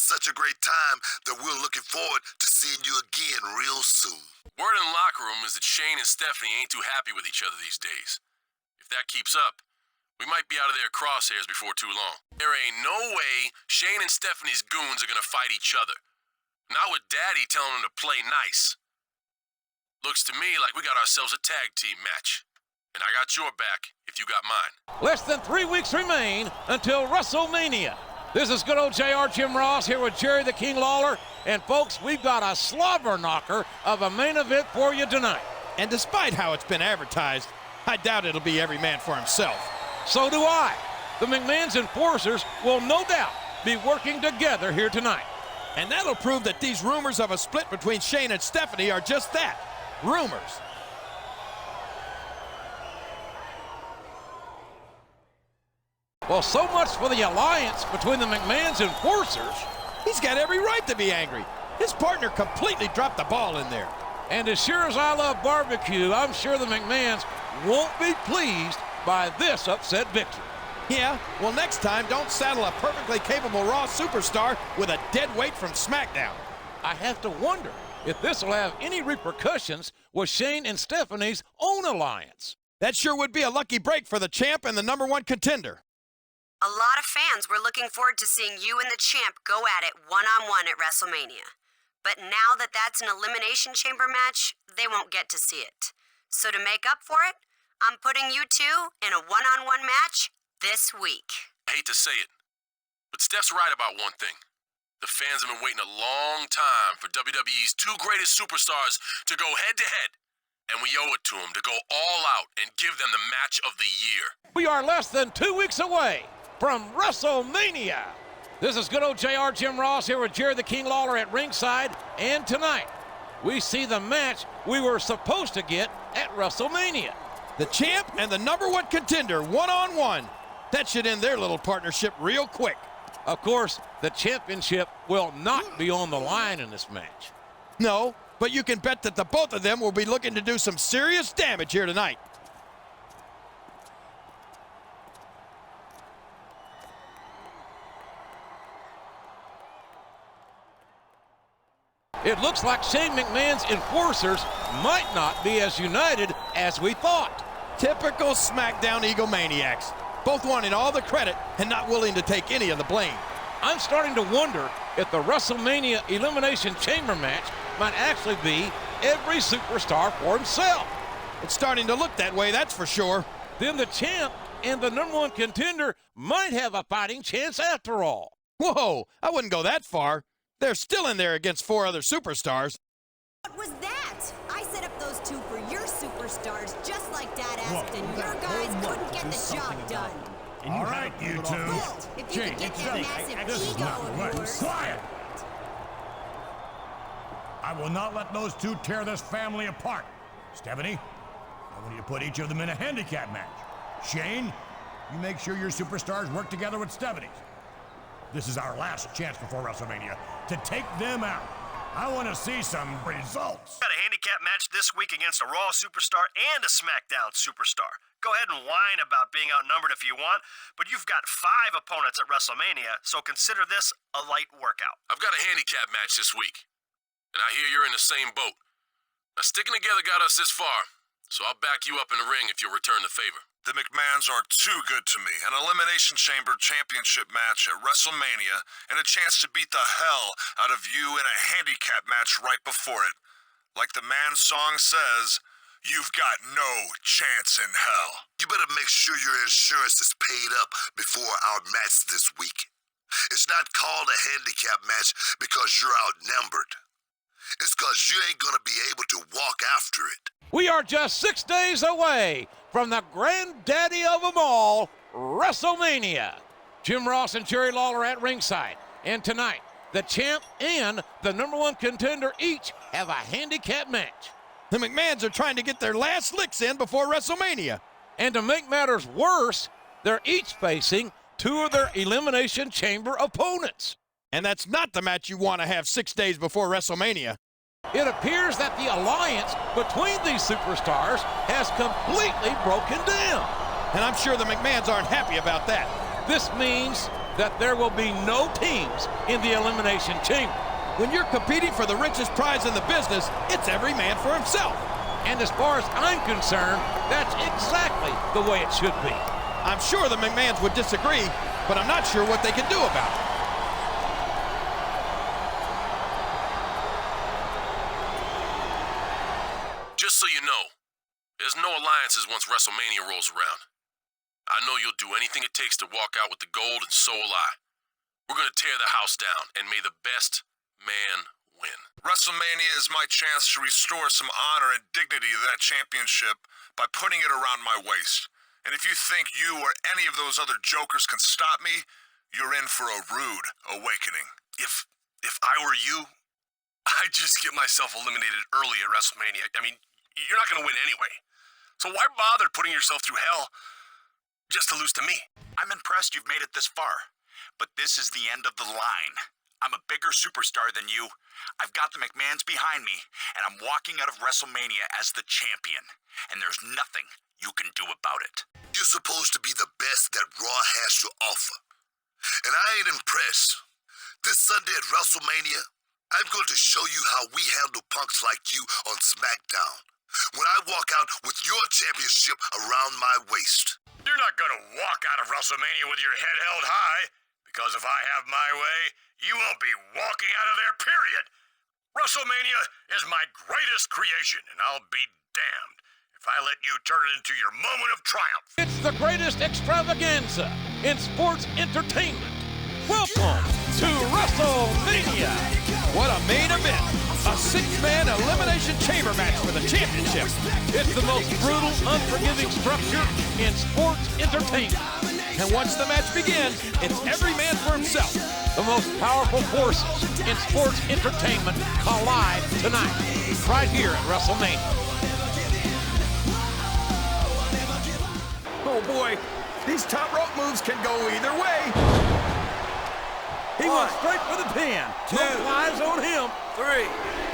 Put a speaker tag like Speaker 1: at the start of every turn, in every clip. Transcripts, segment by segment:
Speaker 1: such a great time that we're looking forward to seeing you again real soon.
Speaker 2: Word in the locker room is that Shane and Stephanie ain't too happy with each other these days. If that keeps up, we might be out of their crosshairs before too long. There ain't no way Shane and Stephanie's goons are gonna fight each other. Not with Daddy telling them to play nice. Looks to me like we got ourselves a tag team match. And I got your back if you got mine.
Speaker 3: Less than 3 weeks remain until WrestleMania. This is good old JR Jim Ross here with Jerry the King Lawler. And folks, we've got a slobber knocker of a main event for you tonight.
Speaker 4: And despite how it's been advertised, I doubt it'll be every man for himself.
Speaker 3: So do I. The McMahon's enforcers will no doubt be working together here tonight.
Speaker 4: And that'll prove that these rumors of a split between Shane and Stephanie are just that, rumors.
Speaker 3: Well, so much for the alliance between the McMahon's enforcers.
Speaker 4: He's got every right to be angry. His partner completely dropped the ball in there.
Speaker 3: And as sure as I love barbecue, I'm sure the McMahons won't be pleased by this upset victory.
Speaker 4: Yeah, well, next time, don't saddle a perfectly capable Raw superstar with a dead weight from SmackDown.
Speaker 3: I have to wonder if this will have any repercussions with Shane and Stephanie's own alliance.
Speaker 4: That sure would be a lucky break for the champ and the #1 contender.
Speaker 5: A lot of fans were looking forward to seeing you and the champ go at it one-on-one at WrestleMania. But now that that's an Elimination Chamber match, they won't get to see it. So to make up for it, I'm putting you two in a one-on-one match this week.
Speaker 2: I hate to say it, but Steph's right about one thing. The fans have been waiting a long time for WWE's two greatest superstars to go head-to-head. And we owe it to them to go all out and give them the match of the year.
Speaker 3: We are less than 2 weeks away from WrestleMania. This is good old JR Jim Ross here with Jerry the King Lawler at ringside. And tonight, we see the match we were supposed to get at WrestleMania.
Speaker 4: The champ and the #1 contender one-on-one. That should end their little partnership real quick.
Speaker 3: Of course, the championship will not be on the line in this match.
Speaker 4: No, but you can bet that the both of them will be looking to do some serious damage here tonight.
Speaker 3: It looks like Shane McMahon's enforcers might not be as united as we thought.
Speaker 4: Typical SmackDown egomaniacs. Both wanting all the credit and not willing to take any of the blame.
Speaker 3: I'm starting to wonder if the WrestleMania Elimination Chamber match might actually be every superstar for himself.
Speaker 4: It's starting to look that way, that's for sure.
Speaker 3: Then the champ and the #1 contender might have a fighting chance after all.
Speaker 4: Whoa, I wouldn't go that far. They're still in there against 4 other superstars.
Speaker 6: What was that? I set up those two for your superstars, just like Dad asked, and your guys couldn't get the job done.
Speaker 7: All right, you two.
Speaker 6: Well, if you could get that massive ego of yours.
Speaker 7: Quiet! I will not let those two tear this family apart. Stephanie, I want you to put each of them in a handicap match. Shane, you make sure your superstars work together with Stephanie's. This is our last chance before WrestleMania to take them out. I want to see some results.
Speaker 8: Got a handicap match this week against a Raw superstar and a SmackDown superstar. Go ahead and whine about being outnumbered if you want, but you've got 5 opponents at WrestleMania, so consider this a light workout.
Speaker 2: I've got a handicap match this week, and I hear you're in the same boat. Now, sticking together got us this far, so I'll back you up in the ring if you'll return the favor.
Speaker 1: The McMahons are too good to me. An Elimination Chamber championship match at WrestleMania and a chance to beat the hell out of you in a handicap match right before it. Like the man's song says, you've got no chance in hell. You better make sure your insurance is paid up before our match this week. It's not called a handicap match because you're outnumbered. It's because you ain't gonna be able to walk after it.
Speaker 3: We are just 6 days away from the granddaddy of them all, WrestleMania. Jim Ross and Jerry Lawler at ringside. And tonight, the champ and the #1 contender each have a handicap match.
Speaker 4: The McMahons are trying to get their last licks in before WrestleMania.
Speaker 3: And to make matters worse, they're each facing 2 of their Elimination Chamber opponents.
Speaker 4: And that's not the match you want to have 6 days before WrestleMania.
Speaker 3: It appears that the alliance between these superstars has completely broken down.
Speaker 4: And I'm sure the McMahons aren't happy about that.
Speaker 3: This means that there will be no teams in the Elimination Chamber.
Speaker 4: When you're competing for the richest prize in the business, it's every man for himself.
Speaker 3: And as far as I'm concerned, that's exactly the way it should be.
Speaker 4: I'm sure the McMahons would disagree, but I'm not sure what they can do about it.
Speaker 2: Just so you know, there's no alliances once WrestleMania rolls around. I know you'll do anything it takes to walk out with the gold, and so will I. We're gonna tear the house down, and may the best man win.
Speaker 1: WrestleMania is my chance to restore some honor and dignity to that championship by putting it around my waist. And if you think you or any of those other jokers can stop me, you're in for a rude awakening.
Speaker 8: If I were you, I'd just get myself eliminated early at WrestleMania. I mean, you're not going to win anyway. So why bother putting yourself through hell just to lose to me?
Speaker 9: I'm impressed you've made it this far, but this is the end of the line. I'm a bigger superstar than you. I've got the McMahons behind me, and I'm walking out of WrestleMania as the champion. And there's nothing you can do about it.
Speaker 1: You're supposed to be the best that Raw has to offer. And I ain't impressed. This Sunday at WrestleMania, I'm going to show you how we handle punks like you on Smackdown. When I walk out with your championship around my waist.
Speaker 8: You're not going to walk out of WrestleMania with your head held high, because if I have my way, you won't be walking out of there, period. WrestleMania is my greatest creation, and I'll be damned if I let you turn it into your moment of triumph.
Speaker 3: It's the greatest extravaganza in sports entertainment. Welcome to WrestleMania.
Speaker 4: What a main event. A 6-man elimination chamber match for the championship.
Speaker 3: It's the most brutal, unforgiving structure in sports entertainment.
Speaker 4: And once the match begins, it's every man for himself.
Speaker 3: The most powerful forces in sports entertainment collide tonight, right here at WrestleMania.
Speaker 4: Oh boy, these top rope moves can go either way.
Speaker 3: He went straight for the pin. No eyes on him.
Speaker 4: 3.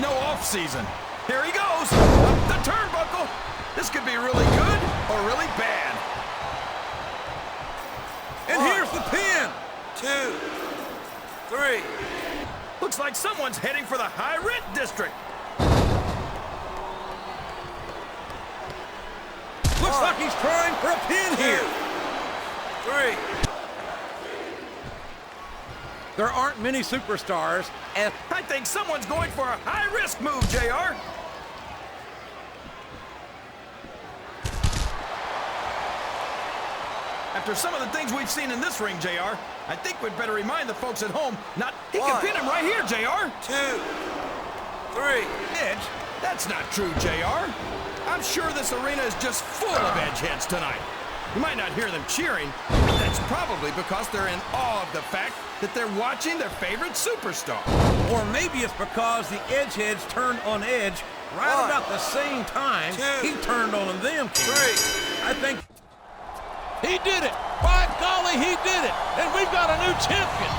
Speaker 4: No off season. Here he goes. Up the turnbuckle. This could be really good or really bad.
Speaker 3: And here's the pin.
Speaker 4: 2, 3. Looks like someone's heading for the high rent district.
Speaker 3: Looks like he's trying for a pin here.
Speaker 4: 3.
Speaker 3: There aren't many superstars as
Speaker 4: I think someone's going for a high-risk move, JR. After some of the things we've seen in this ring, JR, I think we'd better remind the folks at home not... He can pin him right here, JR. 2, 3. Edge? That's not true, JR. I'm sure this arena is just full of edgeheads tonight. You might not hear them cheering, but that's probably because they're in awe of the fact that they're watching their favorite superstar.
Speaker 3: or maybe it's because the edgeheads turned on Edge right about the same time he turned on them.
Speaker 4: 3.
Speaker 3: I think he did it. By golly, he did it. And we've got a new champion.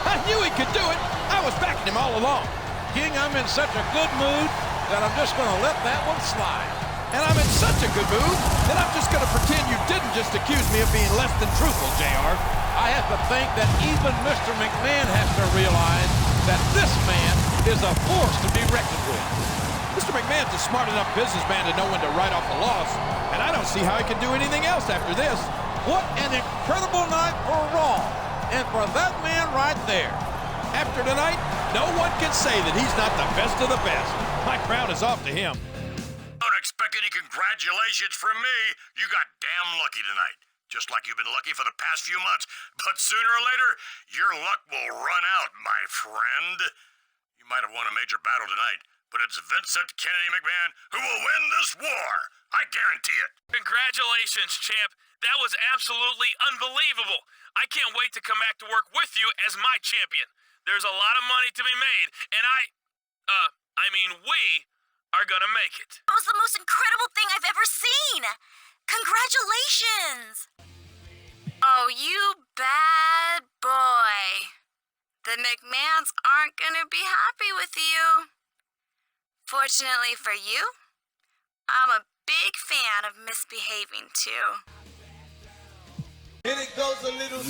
Speaker 4: I knew he could do it. I was backing him all along.
Speaker 3: King, I'm in such a good mood that I'm just going to let that one slide.
Speaker 4: And I'm in such a good mood that I'm just going to pretend you didn't just accuse me of being less than truthful, JR.
Speaker 3: I have to think that even Mr. McMahon has to realize that this man is a force to be reckoned with.
Speaker 4: Mr. McMahon's a smart enough businessman to know when to write off a loss, and I don't see how he can do anything else after this.
Speaker 3: What an incredible night for Raw, and for that man right there.
Speaker 4: After tonight, no one can say that he's not the best of the best. My crown is off to him.
Speaker 8: Don't expect any congratulations from me. You got damn lucky tonight. Just like you've been lucky for the past few months. But sooner or later, your luck will run out, my friend. You might have won a major battle tonight, but it's Vincent Kennedy McMahon who will win this war. I guarantee it.
Speaker 10: Congratulations, champ. That was absolutely unbelievable. I can't wait to come back to work with you as my champion. There's a lot of money to be made, and we are gonna make it.
Speaker 11: That was the most incredible thing I've ever seen. Congratulations.
Speaker 5: Oh, you bad boy. The McMahons aren't gonna be happy with you. Fortunately for you, I'm a big fan of misbehaving too.
Speaker 12: And it goes a little